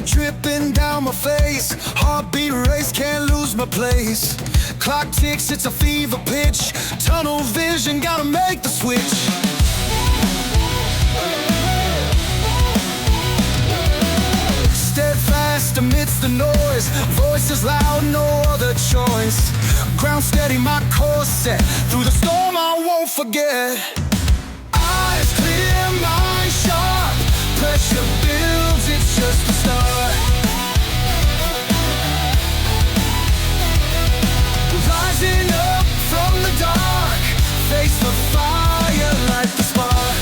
dripping down my face. Heartbeat race, can't lose my place. Clock ticks, it's a fever pitch. Tunnel vision, gotta make the switch. Steadfast amidst the noise. Voices loud, no other choice. Ground steady, my course set. Through the storm I won't forget. Eyes clear, mind sharp. Pressure builds, it's just the start. Rising up from the dark. Face the fire, light the spark.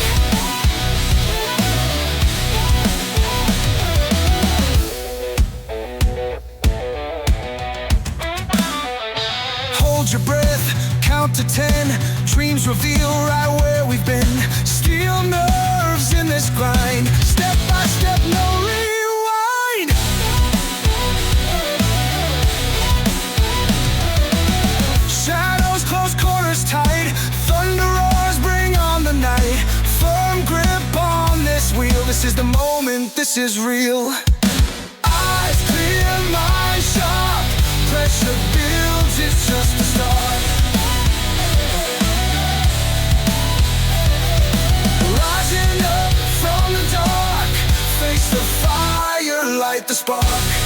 Hold your breath, count to 10. Dreams reveal right where we've been. Steel nerves in this grind. Step by step, no rewind. Shadows close, corners tight. Thunder roars, bring on the night. Firm grip on this wheel. This is the moment, this is real. Eyes clear, mind sharp. Pressure builds, it's just the start. Rising up from the dark. Face the fire, light the spark.